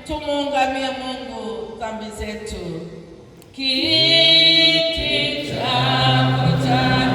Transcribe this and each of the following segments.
tumuungamie Mungu dhambi zetu. Kiti chako cha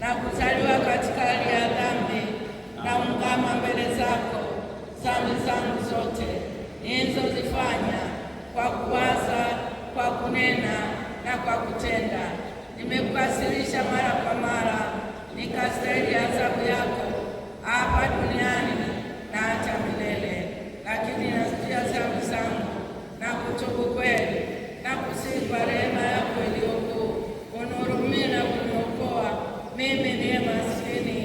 na kuzaliwa katika hali ya dhambi, na ungama mbele zako dhambi zangu zote nilizozifanya kwa kuwaza, kwa kunena na kwa kutenda. Nimekukasirisha mara kwa mara, nikastahili adhabu yako hapa duniani na hata milele. Lakini nasikia dhambi zangu na kutubu kweli na kusihi kwa rehema yako iliyokuu, unihurumie na kuniokoa mimi ndiye maskini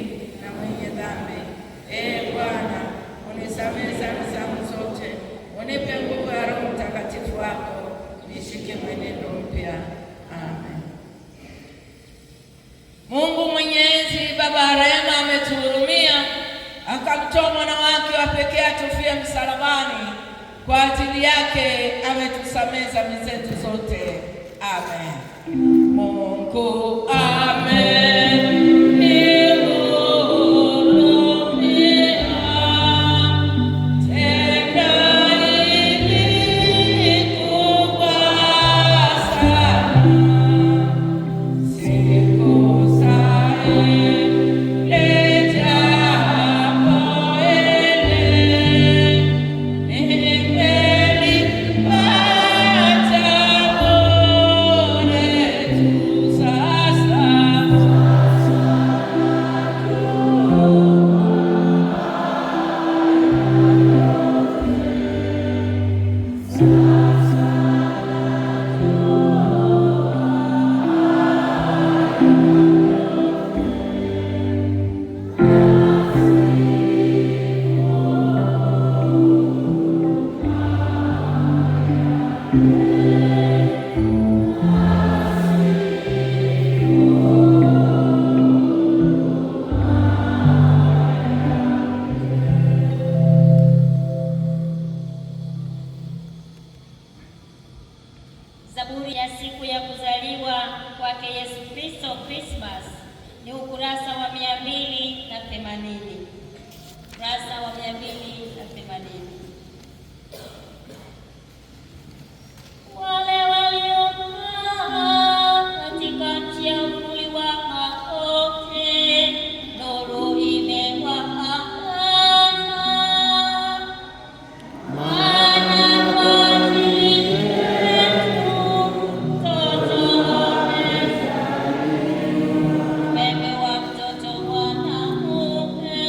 na mwenye dhambi. Ee Bwana, unisamehe dhambi zangu zote, unipe nguvu ya Roho Mtakatifu wako, nishike mwenendo mpya. Amen. Mungu Mwenyezi, Baba wa rehema, ametuhurumia akamtoa mwana wake wa pekee atufie msalabani. Kwa ajili yake ametusamehe dhambi zetu zote. Amen. Mungu amen. Zaburi ya siku ya kuzaliwa kwake Yesu Kristo, Christmas, ni ukurasa wa 280. Ukurasa wa 280. Wale waliokaa katika nchi ya uvuli wa mauti, nuru imewaangaza. Umeme wa mtoto mwanamke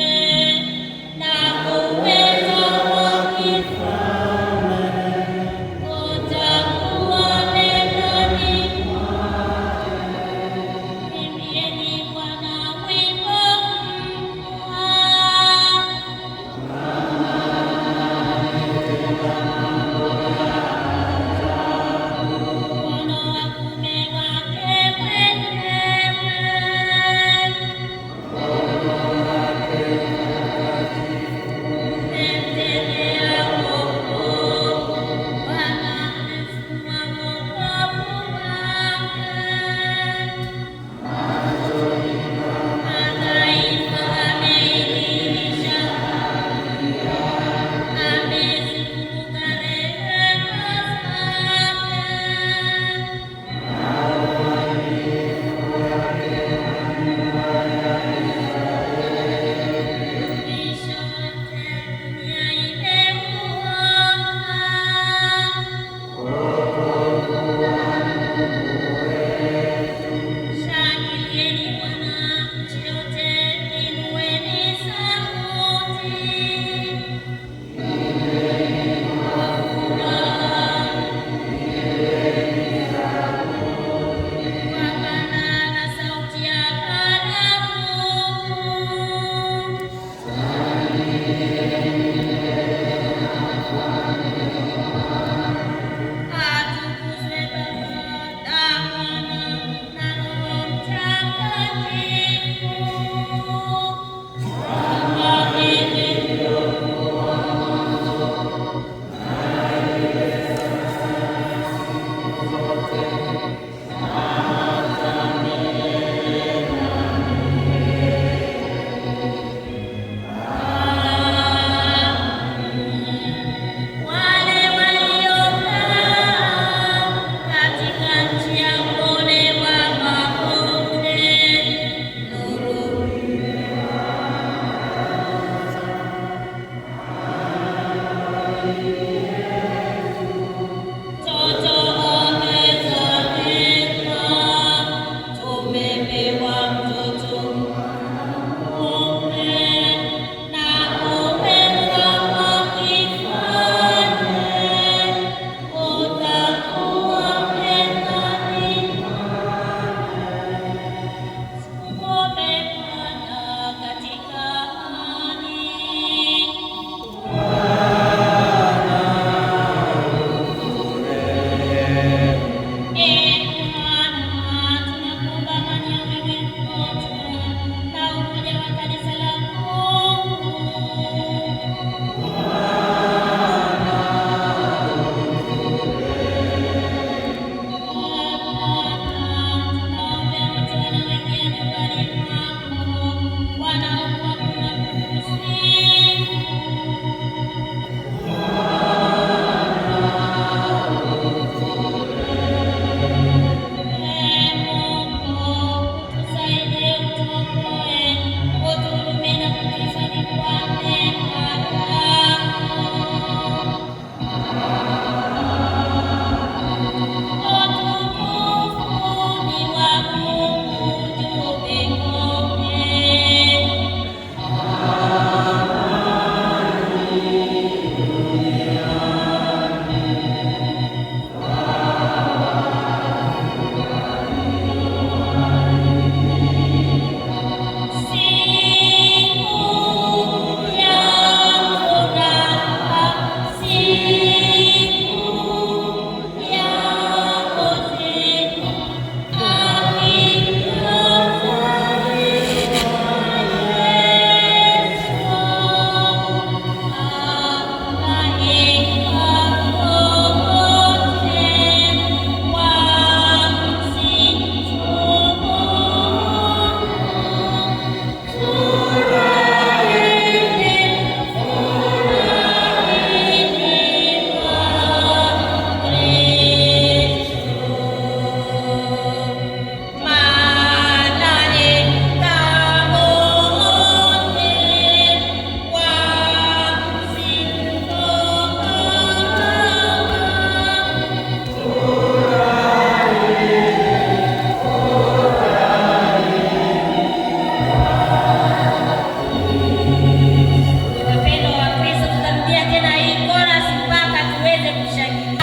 tena hii chorus mpaka tuweze kushangilia.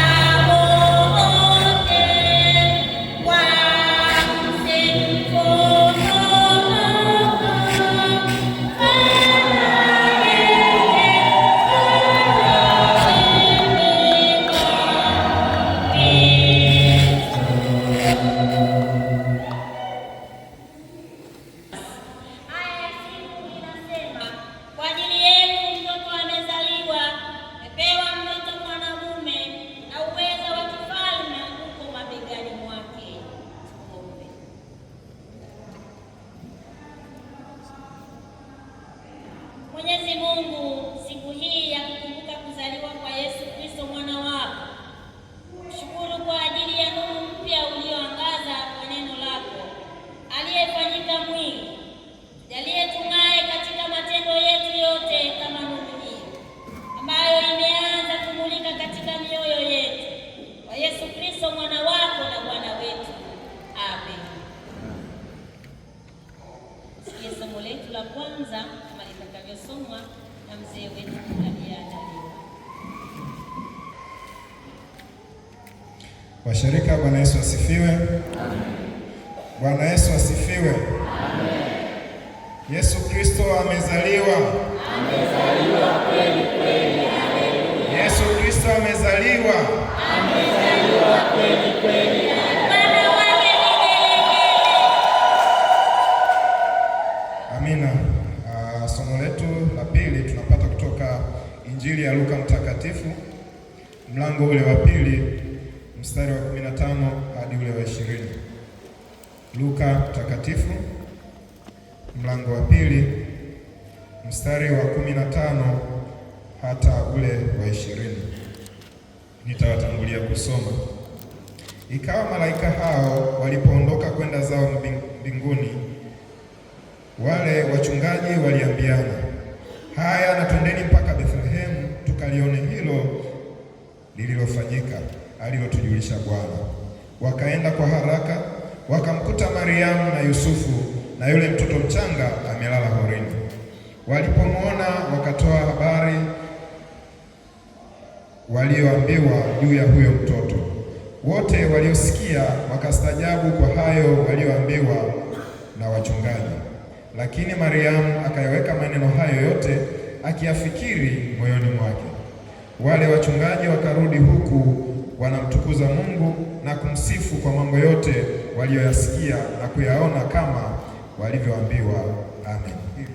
Mwenyezi Mungu, siku hii ya kukumbuka kuzaliwa kwa Yesu Kristo mwana wako, shukuru kwa ajili ya nuru mpya ulioangaza kwa neno lako, aliyefanyika mwili. Jalie tung'ae katika matendo yetu yote kama nuru hii ambayo imeanza kumulika katika mioyo yetu, kwa Yesu Kristo mwana wako na Bwana wetu. Amen. Sikia somo letu la kwanza kama litakavyosomwa na mzee wetu aliyeandaliwa. Washirika, Bwana Yesu asifiwe. Amen. Bwana Yesu asifiwe. Amen. Yesu Kristo amezaliwa. Amezaliwa kweli kweli. Haleluya. Yesu Kristo amezaliwa. Amezaliwa kweli kweli. Amina. Somo letu la pili tunapata kutoka Injili ya Luka Mtakatifu, mlango ule wa pili mstari wa 15 hadi ule wa 20. Luka Mtakatifu mlango wa pili mstari wa 15 hata ule wa 20. Nitawatangulia kusoma. Ikawa malaika hao walipoondoka kwenda zao mbinguni, wale wachungaji waliambiana, haya, na twendeni mpaka Bethlehemu tukalione hilo lililofanyika alilotujulisha Bwana. Wakaenda kwa haraka, wakamkuta Mariamu na Yusufu na yule mtoto mchanga amelala horini. Walipomwona wakatoa habari walioambiwa juu ya huyo mtoto. Wote waliosikia wakastaajabu kwa hayo walioambiwa na wachungaji. Lakini Mariamu akayaweka maneno hayo yote akiyafikiri moyoni mwake. Wale wachungaji wakarudi huku wanamtukuza Mungu na kumsifu kwa mambo yote walioyasikia na kuyaona kama walivyoambiwa. Amen.